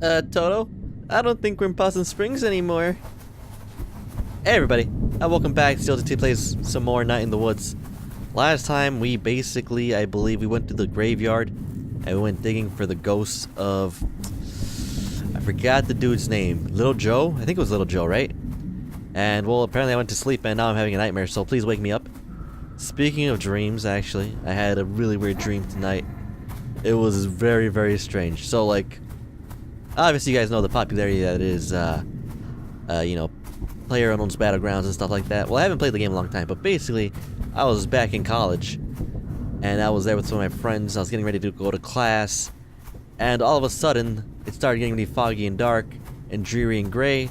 Toto? I don't think we're in Possum Springs anymore. Hey everybody, and welcome back to CDeltaT plays some more Night in the Woods. Last time we basically, I believe we went to the graveyard and we went digging for the ghosts of... I forgot the dude's name. Little Joe? I think it was Little Joe, right? And well, apparently I went to sleep and now I'm having a nightmare, so please wake me up. Speaking of dreams, actually, I had a really weird dream tonight. It was very, very strange. So like, obviously you guys know the popularity that it is, you know, PlayerUnknown's Battlegrounds and stuff like that. Well, I haven't played the game in a long time, but basically, I was back in college, and I was there with some of my friends. I was getting ready to go to class, and all of a sudden, it started getting really foggy and dark, and dreary and gray,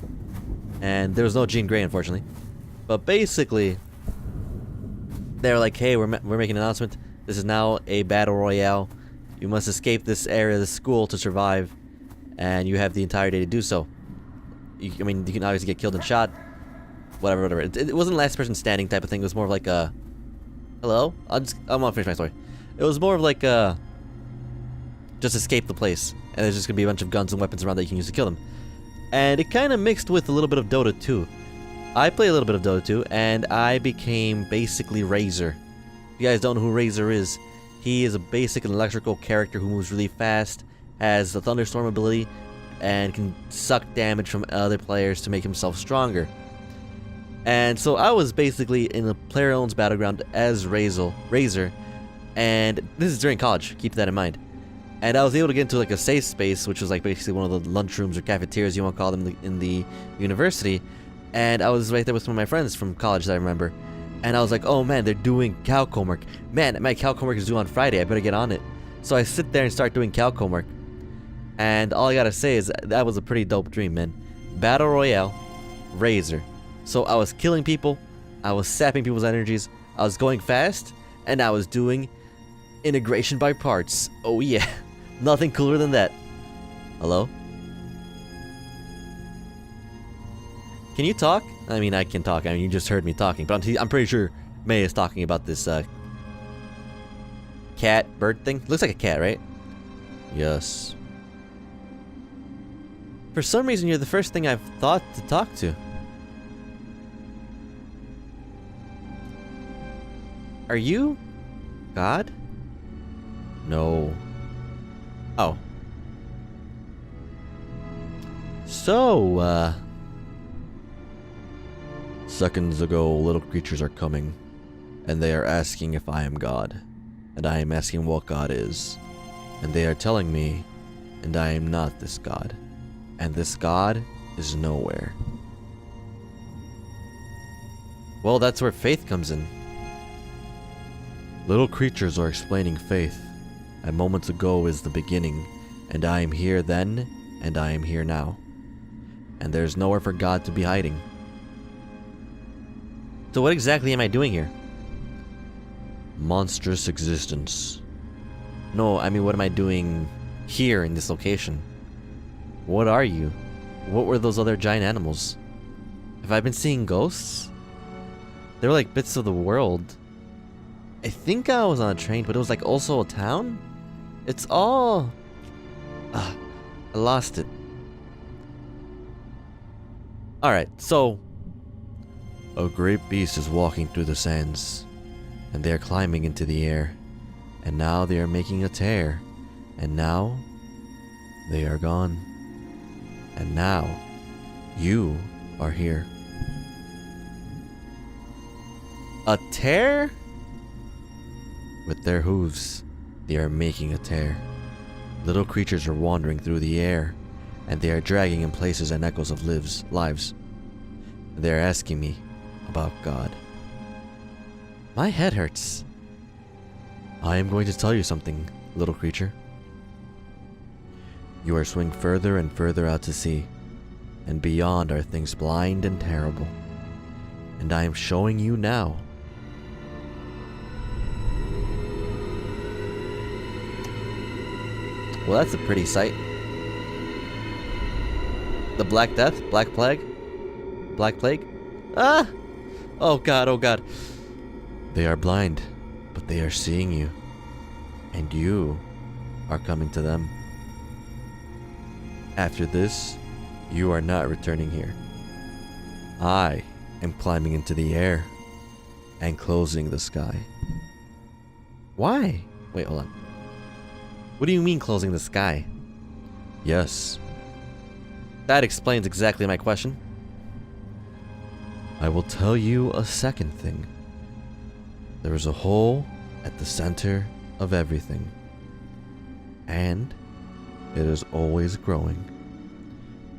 and there was no Jean Grey, unfortunately. But basically, they were like, hey, we're making an announcement. This is now a battle royale. You must escape this area of the school to survive, and you have the entire day to do so. I mean, you can obviously get killed and shot. Whatever. It wasn't last person standing type of thing. It was more of like a... Hello? I'm gonna finish my story. It was more of like a... Just escape the place. And there's just gonna be a bunch of guns and weapons around that you can use to kill them. And it kind of mixed with a little bit of Dota 2. I played a little bit of Dota 2, and I became basically Razor. If you guys don't know who Razor is, he is a basic electrical character who moves really fast, has the Thunderstorm ability, and can suck damage from other players to make himself stronger. And so I was basically in a PlayerUnknown's Battleground as Razor, and this is during college, keep that in mind. And I was able to get into like a safe space, which was like basically one of the lunchrooms or cafeterias, you want to call them, in the university. And I was right there with some of my friends from college that I remember. And I was like, oh man, they're doing calc homework. Man, my calc homework is due on Friday, I better get on it. So I sit there and start doing calc homework. And all I gotta say is that was a pretty dope dream, man. Battle Royale, Razor. So I was killing people, I was sapping people's energies, I was going fast, and I was doing integration by parts. Oh yeah, nothing cooler than that. Hello? Can you talk? I mean, I can talk. I mean, you just heard me talking, but I'm pretty sure Mae is talking about this cat bird thing. Looks like a cat, right? Yes. For some reason, you're the first thing I've thought to talk to. Are you God? No. Oh. So, seconds ago, little creatures are coming, and they are asking if I am God, and I am asking what God is, and they are telling me, and I am not this God. And this God is nowhere. Well, that's where faith comes in. Little creatures are explaining faith, and moments ago is the beginning, and I am here then, and I am here now. And there's nowhere for God to be hiding. So what exactly am I doing here? Monstrous existence. No, I mean, what am I doing here in this location? What are you? What were those other giant animals? Have I been seeing ghosts? They were like bits of the world. I think I was on a train, but it was like also a town? It's all... I lost it. Alright, so... A great beast is walking through the sands, and they are climbing into the air, and now they are making a tear, and now they are gone. And now, you are here. A tear? With their hooves, they are making a tear. Little creatures are wandering through the air, and they are dragging in places and echoes of lives. They are asking me about God. My head hurts. I am going to tell you something, little creature. You are swinging further and further out to sea, and beyond are things blind and terrible. And I am showing you now. Well, that's a pretty sight. The Black Death? Black Plague? Black Plague? Ah! Oh god, oh god. They are blind, but they are seeing you. And you are coming to them. After this, you are not returning here. I am climbing into the air and closing the sky. Why? Wait, hold on. What do you mean closing the sky? Yes. That explains exactly my question. I will tell you a second thing. There is a hole at the center of everything. And it is always growing.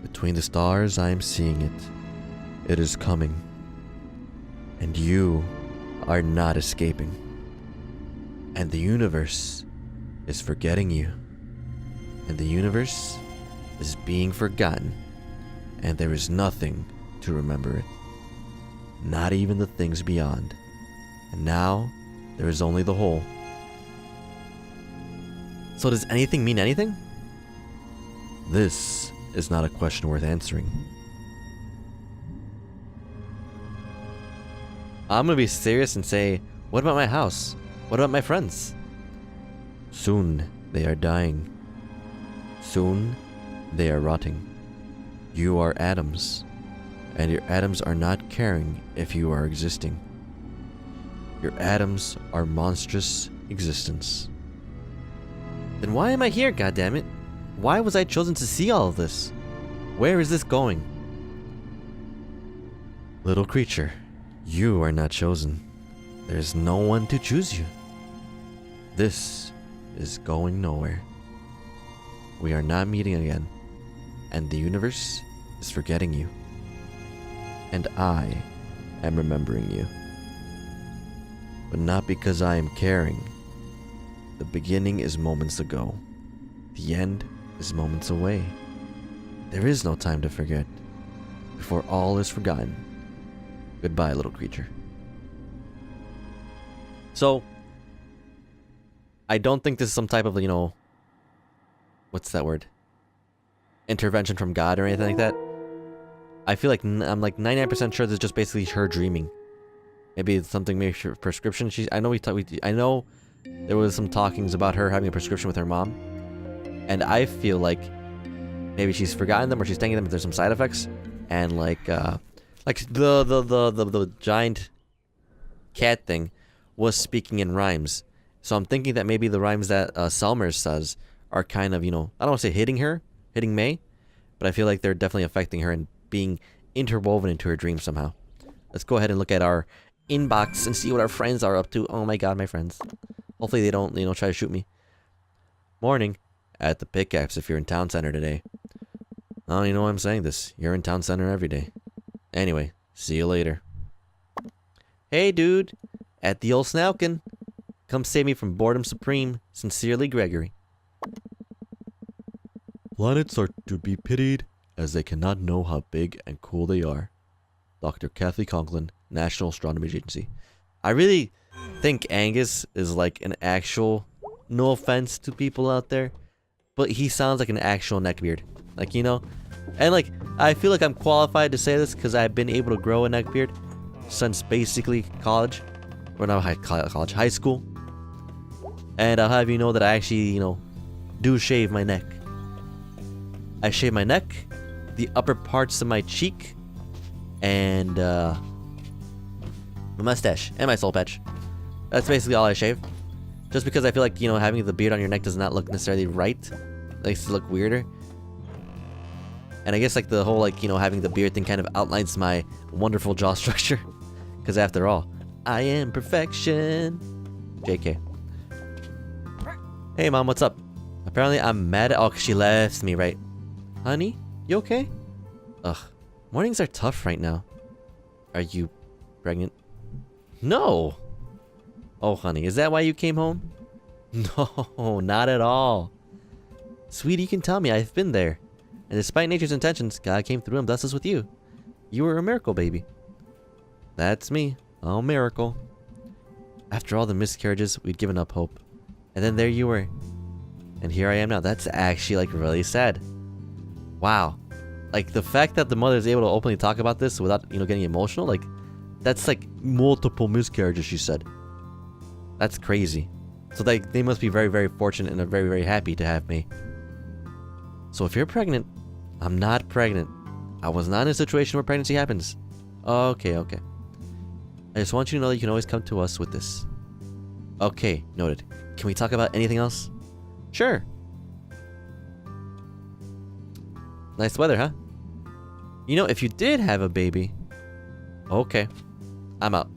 Between the stars, I am seeing it. It is coming. And you are not escaping. And the universe is forgetting you. And the universe is being forgotten. And there is nothing to remember it. Not even the things beyond. And now, there is only the hole. So does anything mean anything? This is not a question worth answering. I'm gonna be serious and say, what about my house? What about my friends? Soon they are dying. Soon they are rotting. You are atoms, and your atoms are not caring if you are existing. Your atoms are monstrous existence. Then why am I here, goddammit? Why was I chosen to see all of this? Where is this going? Little creature, you are not chosen. There is no one to choose you. This is going nowhere. We are not meeting again, and the universe is forgetting you. And I am remembering you. But not because I am caring. The beginning is moments ago. The end is moments away. There is no time to forget. Before all is forgotten. Goodbye, little creature. So, I don't think this is some type of, what's that word? Intervention from God or anything like that. I feel like I'm like 99% sure this is just basically her dreaming. Maybe it's something, maybe her prescription. I know there was some talkings about her having a prescription with her mom, and I feel like maybe she's forgotten them or she's taking them if there's some side effects, and like the giant cat thing was speaking in rhymes. So I'm thinking that maybe the rhymes that Selmer says are kind of, I don't want to say hitting Mae, but I feel like they're definitely affecting her and being interwoven into her dreams somehow. Let's go ahead and look at our inbox and see what our friends are up to. Oh my god, my friends. Hopefully they don't, try to shoot me. Morning. At the pickaxe if you're in town center today. I don't even know why I'm saying this. You're in town center every day. Anyway, see you later. Hey dude. At the old Snaukin. Come save me from boredom supreme. Sincerely, Gregory. Planets are to be pitied as they cannot know how big and cool they are. Dr. Kathy Conklin, National Astronomy Agency. I really think Angus is like an actual, no offense to people out there, but he sounds like an actual neckbeard. Like, and like, I feel like I'm qualified to say this because I've been able to grow a neckbeard since basically college. Or not college, high school. And I'll have you know that I actually, do shave my neck. I shave my neck, the upper parts of my cheek, and my mustache, and my soul patch. That's basically all I shave. Just because I feel like, having the beard on your neck does not look necessarily right. It makes it look weirder. And I guess like the whole having the beard thing kind of outlines my wonderful jaw structure. Because after all, I am perfection. JK. Hey mom, what's up? Apparently I'm mad at... Oh, 'cause she left me, right? Honey, you okay? Ugh, mornings are tough right now. Are you pregnant? No! Oh, honey, is that why you came home? No, not at all. Sweetie, you can tell me, I've been there. And despite nature's intentions, God came through and blessed us with you. You were a miracle, baby. That's me. Oh, miracle. After all the miscarriages, we'd given up hope. And then there you were. And here I am now. That's actually, like, really sad. Wow. Like, the fact that the mother is able to openly talk about this without, getting emotional, like, that's, like, multiple miscarriages, she said. That's crazy. So, they must be very, very fortunate and are very, very happy to have me. So, if you're pregnant, I'm not pregnant. I was not in a situation where pregnancy happens. Okay, okay. I just want you to know that you can always come to us with this. Okay, noted. Can we talk about anything else? Sure. Nice weather, huh? You know, if you did have a baby... Okay. I'm out.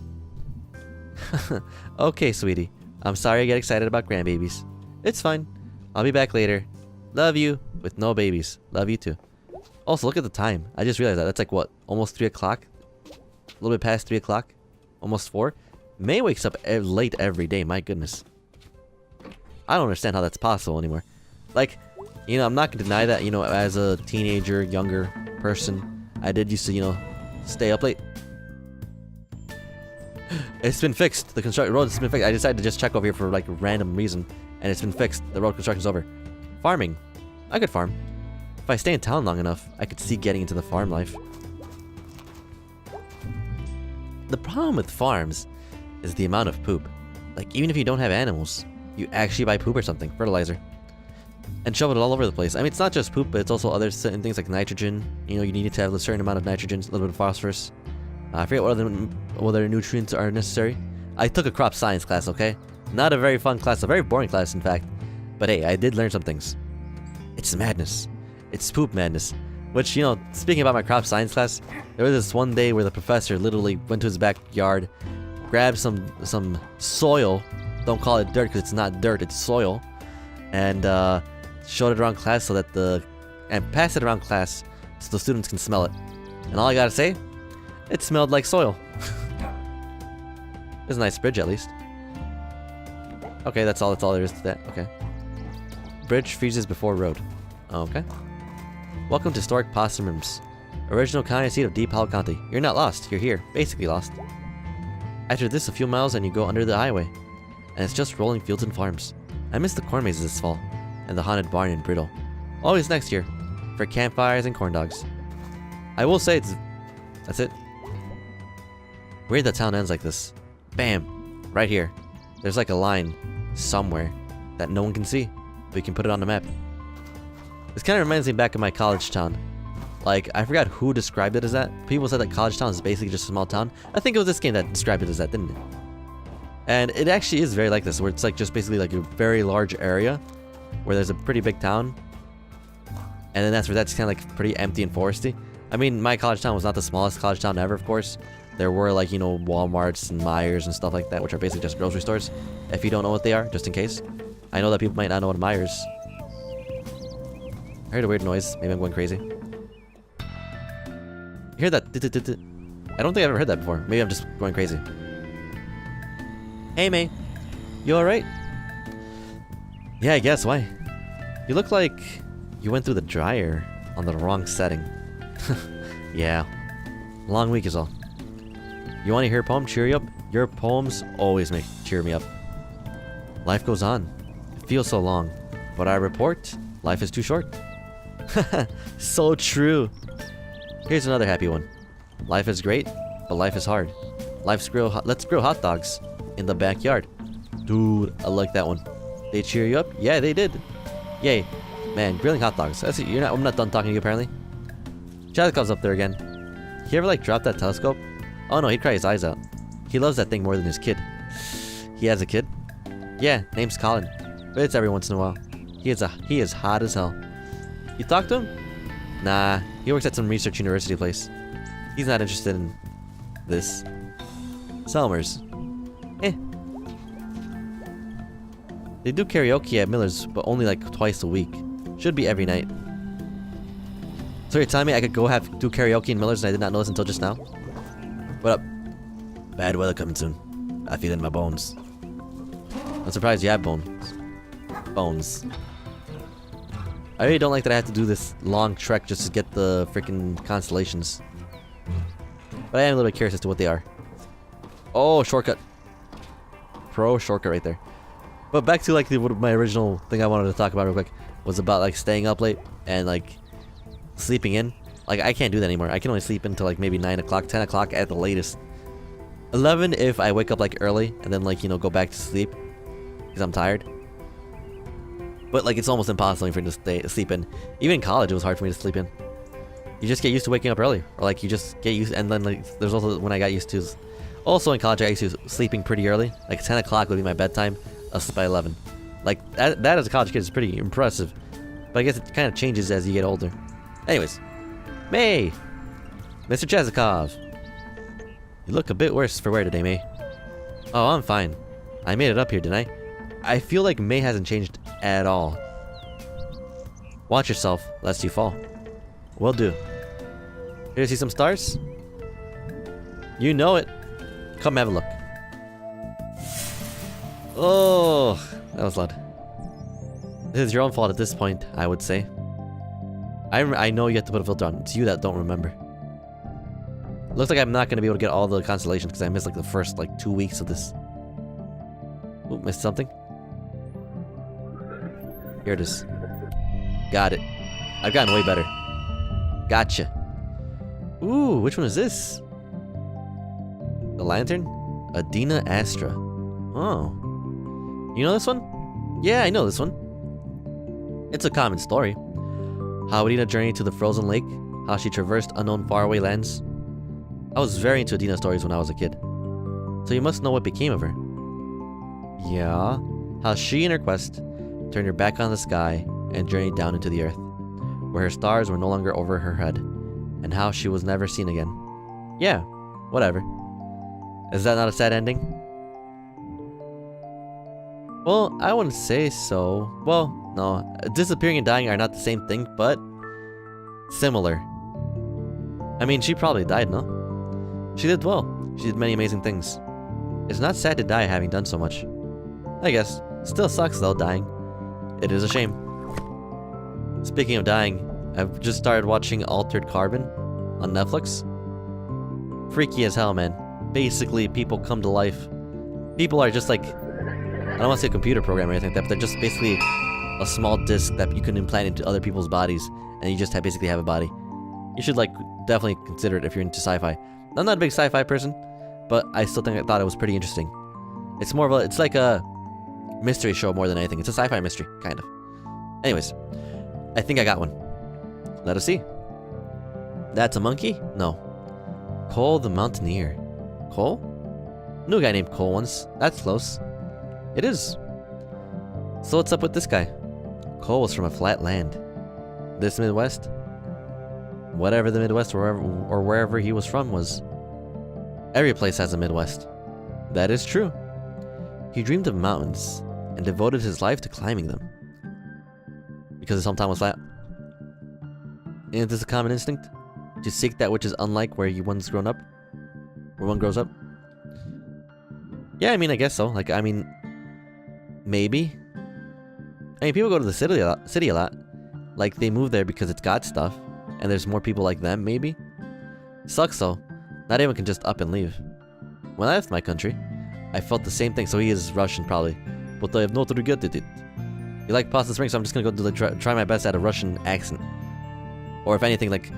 Okay, sweetie. I'm sorry I get excited about grandbabies. It's fine. I'll be back later. Love you, with no babies. Love you too. Also, look at the time. I just realized that. That's like, what? Almost 3 o'clock? A little bit past 3 o'clock? Almost 4? May wakes up late every day. My goodness. I don't understand how that's possible anymore. Like, you know, I'm not going to deny that, you know, as a teenager, younger person, I did used to, you know, stay up late. It's been fixed. The road has been fixed. I decided to just check over here for, like, a random reason, and it's been fixed. The road construction's over. Farming. I could farm. If I stay in town long enough, I could see getting into the farm life. The problem with farms is the amount of poop. Like, even if you don't have animals, you actually buy poop or something, fertilizer, and shove it all over the place. I mean, it's not just poop, but it's also other certain things like nitrogen. You know, you need to have a certain amount of nitrogen, a little bit of phosphorus. I forget what other nutrients are necessary. I took a crop science class, okay? Not a very fun class, a very boring class, in fact. But hey, I did learn some things. It's madness. It's poop madness. Which, you know, speaking about my crop science class, there was this one day where the professor literally went to his backyard, grabbed some soil, don't call it dirt because it's not dirt, it's soil, and showed it around class and passed it around class so the students can smell it. And all I gotta say, it smelled like soil. There's a nice bridge at least. Okay, that's all there is to that. Okay. Bridge freezes before road. Okay. Welcome to historic Possum Springs, original county seat of Deep Hollow County. You're not lost, you're here, basically lost. After this, a few miles and you go under the highway, and it's just rolling fields and farms. I missed the corn mazes this fall, and the haunted barn in Brittle. Always next year, for campfires and corn dogs. I will say that's it. Weird that town ends like this. Bam! Right here. There's like a line, somewhere, that no one can see, but you can put it on the map. This kind of reminds me back of my college town. Like, I forgot who described it as that. People said that college town is basically just a small town. I think it was this game that described it as that, didn't it? And it actually is very like this, where it's like just basically like a very large area where there's a pretty big town. And then that's kind of like pretty empty and foresty. I mean, my college town was not the smallest college town ever, of course. There were like, you know, Walmarts and Myers and stuff like that, which are basically just grocery stores. If you don't know what they are, just in case. I know that people might not know what Myers. I heard a weird noise. Maybe I'm going crazy. You hear that? I don't think I've ever heard that before. Maybe I'm just going crazy. Hey, Mae. You alright? Yeah, I guess. Why? You look like you went through the dryer on the wrong setting. Yeah. Long week is all. You want to hear a poem cheer you up? Your poems always cheer me up. Life goes on. It feels so long. But I report, life is too short. So true. Here's another happy one. Life is great, but life is hard. Let's grill hot dogs in the backyard. Dude, I like that one. They cheer you up? Yeah, they did. Yay. Man, grilling hot dogs. That's it. I'm not done talking to you apparently. Chadco's up there again. He ever like drop that telescope? Oh no, he'd cry his eyes out. He loves that thing more than his kid. He has a kid? Yeah, name's Colin. But it's every once in a while. He is hot as hell. You talk to him? Nah, he works at some research university place. He's not interested in this. Selmers. Eh. They do karaoke at Miller's, but only like twice a week. Should be every night. So you're telling me I could go do karaoke in Miller's and I did not know this until just now? What up? Bad weather coming soon. I feel it in my bones. I'm surprised you have bones. Bones. I really don't like that I have to do this long trek just to get the freaking constellations. But I am a little bit curious as to what they are. Oh, shortcut. Pro shortcut right there. But back to like my original thing I wanted to talk about real quick was about like staying up late and like sleeping in. Like I can't do that anymore. I can only sleep until like maybe 9 o'clock, 10 o'clock at the latest. 11 if I wake up like early and then like, you know, go back to sleep because I'm tired. But like it's almost impossible for me to sleep in. Even in college it was hard for me to sleep in. You just get used to waking up early, or like you just get used. And then like there's also when I got used to. Also in college, I used to sleeping pretty early. Like 10 o'clock would be my bedtime. I'll sleep by 11. Like that as a college kid is pretty impressive. But I guess it kind of changes as you get older. Anyways, Mae, Mr. Chazikov, you look a bit worse for wear today, Mae. Oh, I'm fine. I made it up here, didn't I? I feel like Mae hasn't changed at all. Watch yourself, lest you fall. Will do. Here to see some stars? You know it. Come have a look. Oh, that was loud. This is your own fault at this point, I would say. I know you have to put a filter on. It's you that don't remember. Looks like I'm not going to be able to get all the constellations because I missed like the first like 2 weeks of this. Oop, missed something. Here it is. Got it. I've gotten way better. Gotcha. Ooh, which one is this? The lantern? Adina Astra. Oh. You know this one? Yeah, I know this one. It's a common story. How Adina journeyed to the frozen lake, how she traversed unknown faraway lands. I was very into Adina stories when I was a kid. So you must know what became of her. Yeah. How she and her quest turned her back on the sky and journeyed down into the earth, where her stars were no longer over her head, and how she was never seen again. Yeah, whatever. Is that not a sad ending? Well, I wouldn't say so. Well, no. Disappearing and dying are not the same thing, but similar. I mean, she probably died, no? She did well. She did many amazing things. It's not sad to die having done so much. I guess. Still sucks though, dying. It is a shame. Speaking of dying, I've just started watching Altered Carbon on Netflix. Freaky as hell, man. Basically, people come to life. People are just like, I don't want to say a computer program or anything like that, but they're just basically a small disc that you can implant into other people's bodies, and you just basically have a body. You should like definitely consider it if you're into sci-fi. I'm not a big sci-fi person, but I still thought it was pretty interesting. It's more of a, it's like a mystery show more than anything. It's a sci-fi mystery, kind of. Anyways, I think I got one. Let us see. That's a monkey? No. Cole the Mountaineer. Cole? Knew a guy named Cole once. That's close. It is. So what's up with this guy? Cole was from a flat land. This Midwest? Whatever the Midwest or wherever he was from was. Every place has a Midwest. That is true. He dreamed of mountains and devoted his life to climbing them. Because his hometown was flat. Isn't this a common instinct? To seek that which is unlike where one's grown up? Where one grows up? Yeah, I mean, I guess so. Like, I mean, maybe. I mean, people go to the city a lot. Like, they move there because it's got stuff. And there's more people like them, maybe. Sucks though. Not everyone can just up and leave. When I left my country, I felt the same thing. So he is Russian, probably. But I have not regretted it. You like Possum Springs, so I'm just gonna go do try my best at a Russian accent. Or if anything, like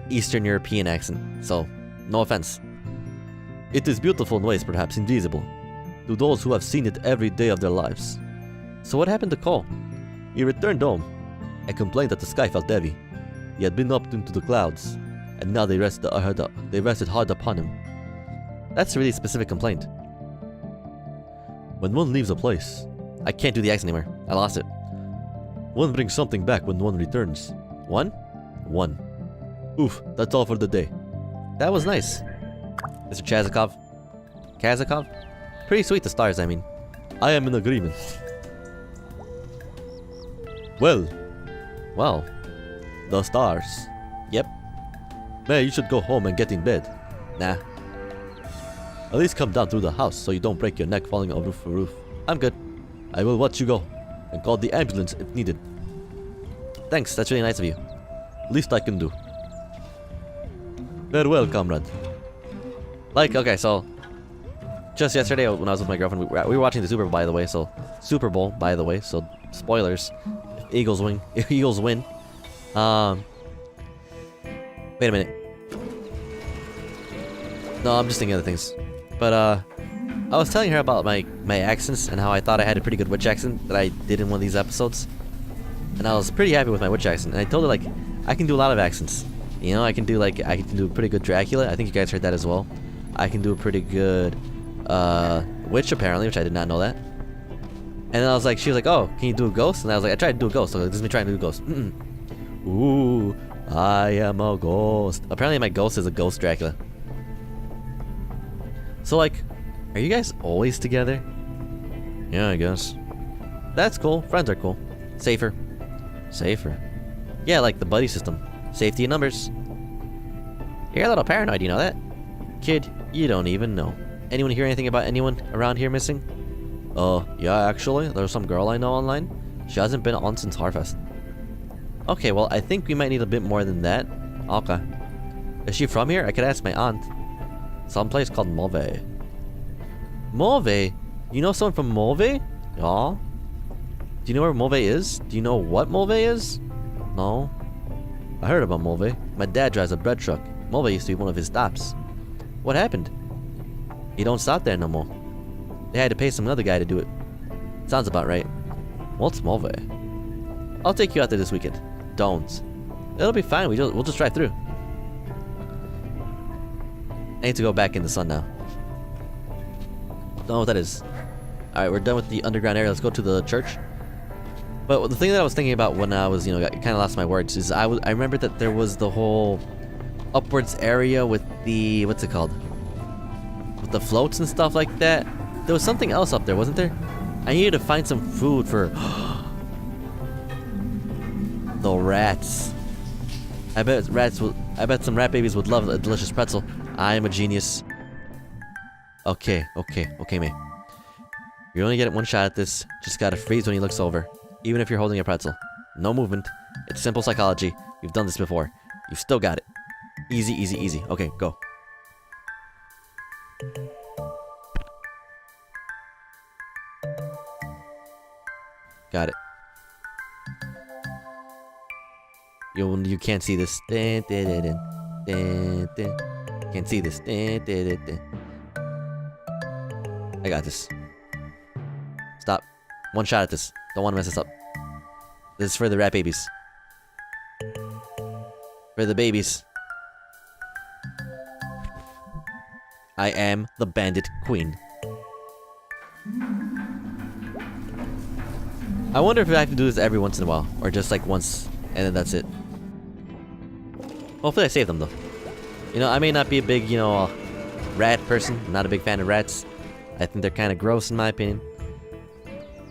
Eastern European accent. So, no offense. It is beautiful in ways perhaps invisible to those who have seen it every day of their lives. So what happened to Cole? He returned home and complained that the sky felt heavy. He had been up into the clouds, and now they rested hard upon him. That's a really specific complaint. When one leaves a place, I can't do the accent anymore. I lost it. One brings something back when one returns. One? One. Oof, that's all for the day. That was nice. Mr. Chazikov? Kazakov? Pretty sweet, the stars, I mean. I am in agreement. Well, the stars. Yep. Mae, you should go home and get in bed. Nah. At least come down through the house so you don't break your neck falling on roof for roof. I'm good. I will watch you go and call the ambulance if needed. Thanks, that's really nice of you. Least I can do. Farewell, comrade. Like, okay, so just yesterday when I was with my girlfriend, we were watching the Super Bowl, by the way. So spoilers. If Eagles win. Wait a minute. No, I'm just thinking other things. But I was telling her about my accents and how I thought I had a pretty good witch accent that I did in one of these episodes. And I was pretty happy with my witch accent. And I told her, like, I can do a lot of accents. You know, I can do a pretty good Dracula. I think you guys heard that as well. I can do a pretty good witch apparently, which I did not know that. And then I was like, she was like, oh, can you do a ghost? And I was like, I tried to do a ghost. So this is me trying to do a ghost. Ooh, I am a ghost. Apparently my ghost is a ghost Dracula. So like, are you guys always together? Yeah, I guess. That's cool. Friends are cool. Safer. Safer. Yeah, like the buddy system. Safety in numbers. You're a little paranoid, you know that? Kid, you don't even know. Anyone hear anything about anyone around here missing? Yeah, actually, there's some girl I know online. She hasn't been on since Harfest. Okay, well, I think we might need a bit more than that. Okay. Is she from here? I could ask my aunt. Some place called Mauve. Mauve? You know someone from Mauve? Yeah. Do you know where Mauve is? Do you know what Mauve is? No. I heard about Mauve. My dad drives a bread truck. Mauve used to be one of his stops. What happened? He don't stop there no more. They had to pay some other guy to do it. Sounds about right. What's Mauve? I'll take you out there this weekend. Don't. It'll be fine. We'll just drive through. I need to go back in the sun now. Don't know what that is. Alright, we're done with the underground area. Let's go to the church. But the thing that I was thinking about when I was, you know, kind of lost my words is I remembered that there was the whole upwards area with the, what's it called? With the floats and stuff like that. There was something else up there, wasn't there? I needed to find some food for the rats. I bet some rat babies would love a delicious pretzel. I am a genius. Okay, Mae. You're only getting one shot at this. Just gotta freeze when he looks over. Even if you're holding a pretzel. No movement. It's simple psychology. You've done this before. You've still got it. Easy, easy, easy. Okay, go. Got it. You can't see this. Can't see this. I got this. Stop. One shot at this. Don't want to mess this up. This is for the rat babies. For the babies. I am the bandit queen. I wonder if I have to do this every once in a while, or just like once, and then that's it. Hopefully I save them though. You know, I may not be a big, you know, rat person. I'm not a big fan of rats. I think they're kind of gross in my opinion.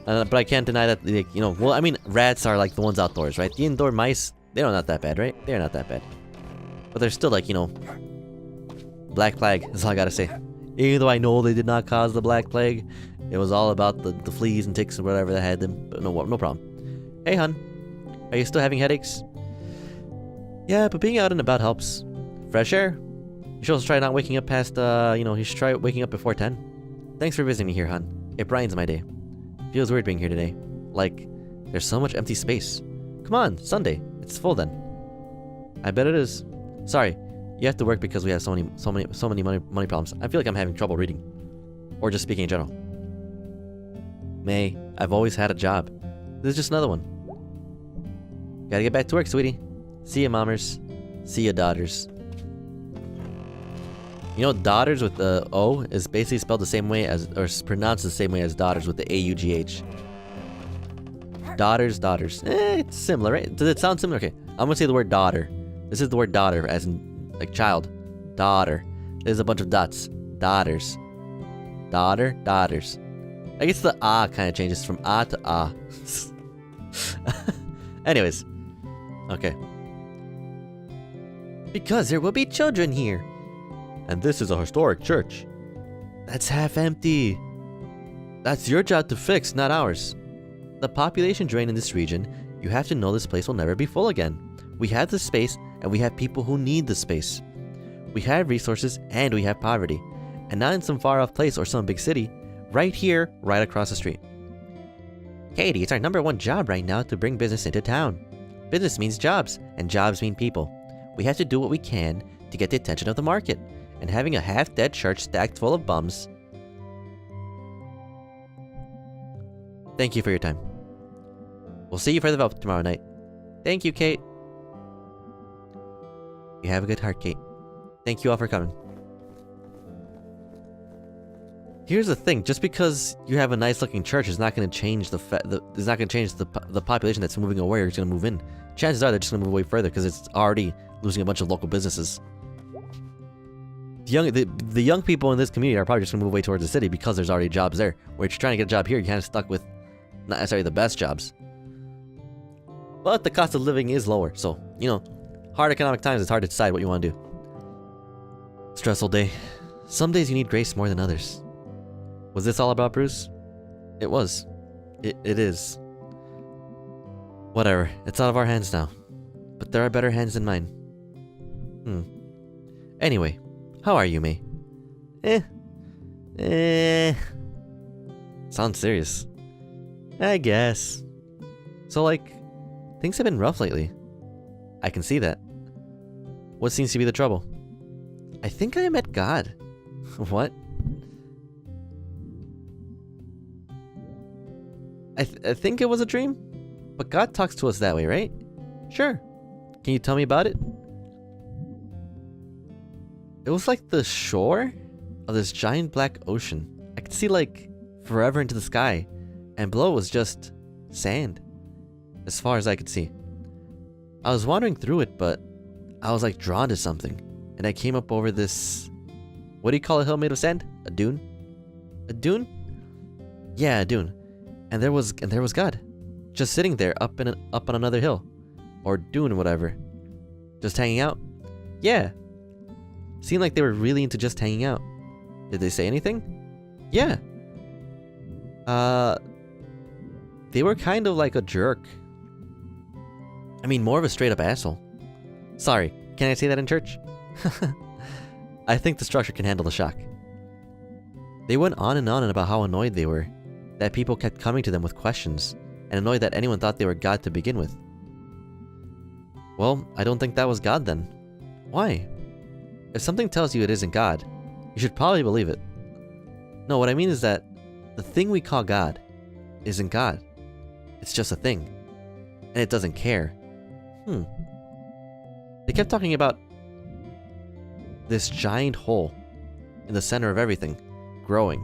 But I can't deny that, like, you know, well, I mean, rats are like the ones outdoors, right? The indoor mice, they're not that bad, right? They're not that bad. But they're still like, you know, Black Plague, that's all I gotta say. Even though I know they did not cause the Black Plague, it was all about the fleas and ticks and whatever that had them. But no problem. Hey, hun. Are you still having headaches? Yeah, but being out and about helps. Fresh air? You should also try not waking up past, you know, you should try waking up before 10. Thanks for visiting me here, hun. It brightens my day. Feels weird being here today. Like, there's so much empty space. Come on, Sunday. It's full then. I bet it is. Sorry, you have to work because we have so many money problems. I feel like I'm having trouble reading. Or just speaking in general. Mae, I've always had a job. This is just another one. Gotta get back to work, sweetie. See ya, mommers. See ya, daughters. You know, daughters with the O is basically spelled the same way as, or pronounced the same way as daughters with the A-U-G-H. Daughters. It's similar, right? Does it sound similar? Okay, I'm gonna say the word daughter. This is the word daughter, as in, like, child. Daughter. There's a bunch of dots. Daughters. Daughter, daughters. I guess the ah kind of changes from ah to ah. Anyways. Okay. Because there will be children here. And this is a historic church. That's half empty. That's your job to fix, not ours. The population drain in this region, you have to know this place will never be full again. We have the space, and we have people who need the space. We have resources, and we have poverty. And not in some far-off place or some big city. Right here, right across the street. Katie, it's our #1 job right now to bring business into town. Business means jobs, and jobs mean people. We have to do what we can to get the attention of the market. And having a half-dead church stacked full of bums. Thank you for your time. We'll see you for the vote tomorrow night. Thank you, Kate. You have a good heart, Kate. Thank you all for coming. Here's the thing: just because you have a nice-looking church is not going to change the population that's moving away or is going to move in. Chances are they're just going to move away further because it's already losing a bunch of local businesses. The young people in this community are probably just going to move away towards the city because there's already jobs there. Where if you're trying to get a job here, you're kind of stuck with not necessarily the best jobs. But the cost of living is lower, so, you know, hard economic times, it's hard to decide what you want to do. Stressful day. Some days you need grace more than others. Was this all about Bruce? It was. It is. Whatever. It's out of our hands now. But there are better hands than mine. Anyway, how are you, Mae? Sounds serious. I guess. So, like, things have been rough lately. I can see that. What seems to be the trouble? I think I met God. What? I think it was a dream? But God talks to us that way, right? Sure. Can you tell me about it? It was like the shore of this giant black ocean. I could see, like, forever into the sky. And below was just sand. As far as I could see. I was wandering through it, but I was, like, drawn to something. And I came up over this... What do you call a hill made of sand? A dune? A dune? Yeah, a dune. And there was God. Just sitting there up on another hill. Or dune, whatever. Just hanging out. Yeah. Seemed like they were really into just hanging out. Did they say anything? Yeah. They were kind of like a jerk. I mean, more of a straight up asshole. Sorry, can I say that in church? I think the structure can handle the shock. They went on and about how annoyed they were. That people kept coming to them with questions. And annoyed that anyone thought they were God to begin with. Well, I don't think that was God then. Why? If something tells you it isn't God, you should probably believe it. No, what I mean is that the thing we call God isn't God. It's just a thing. And it doesn't care. They kept talking about this giant hole in the center of everything, growing.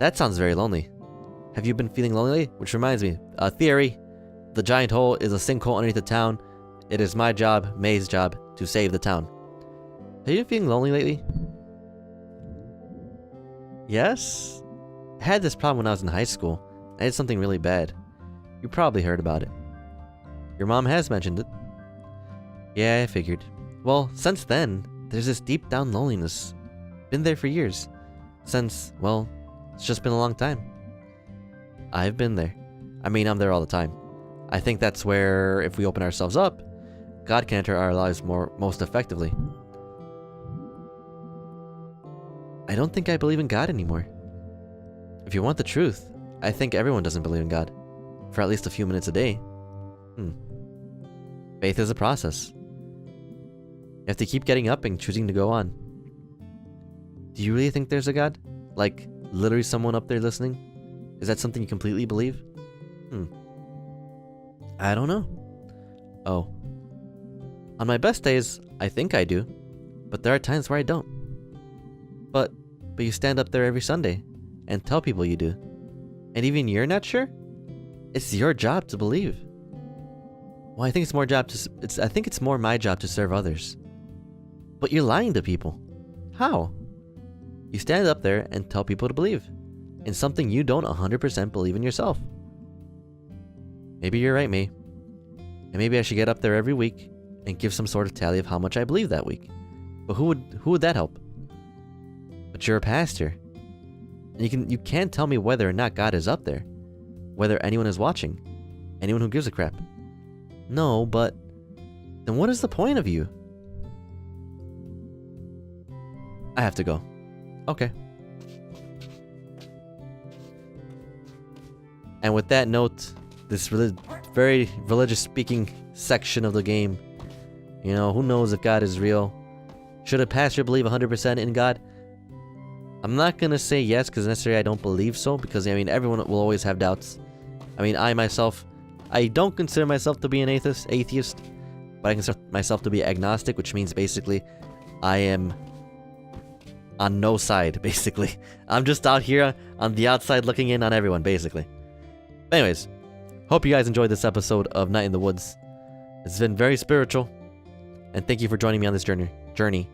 That sounds very lonely. Have you been feeling lonely? Which reminds me, a theory. The giant hole is a sinkhole underneath the town. It is my job, Mae's job, to save the town. Have you been feeling lonely lately? Yes? I had this problem when I was in high school. I did something really bad. You probably heard about it. Your mom has mentioned it. Yeah, I figured. Well, since then, there's this deep down loneliness. Been there for years. Since, well, it's just been a long time. I've been there. I mean, I'm there all the time. I think that's where, if we open ourselves up, God can enter our lives most effectively. I don't think I believe in God anymore. If you want the truth, I think everyone doesn't believe in God. For at least a few minutes a day. Faith is a process. You have to keep getting up and choosing to go on. Do you really think there's a God? Like, literally someone up there listening? Is that something you completely believe? I don't know. Oh. On my best days, I think I do. But there are times where I don't. But you stand up there every Sunday and tell people you do. And even you're not sure? It's your job to believe. Well, I think it's more my job to serve others. But you're lying to people. How? You stand up there and tell people to believe in something you don't 100% believe in yourself. Maybe you're right, Mae. And maybe I should get up there every week and give some sort of tally of how much I believe that week. But who would that help? But you're a pastor. And you can't tell me whether or not God is up there. Whether anyone is watching. Anyone who gives a crap. No, but then what is the point of you? I have to go. Okay. And with that note, this very religious speaking section of the game, you know, who knows if God is real? Should a pastor believe 100% in God? I'm not gonna say yes, because necessarily I don't believe so, because I mean, everyone will always have doubts. I mean, I myself, I don't consider myself to be an atheist, but I consider myself to be agnostic, which means basically I am on no side, basically. I'm just out here on the outside looking in on everyone, basically. But anyways, hope you guys enjoyed this episode of Night in the Woods. It's been very spiritual, and thank you for joining me on this journey,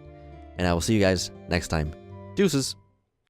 and I will see you guys next time. Deuces!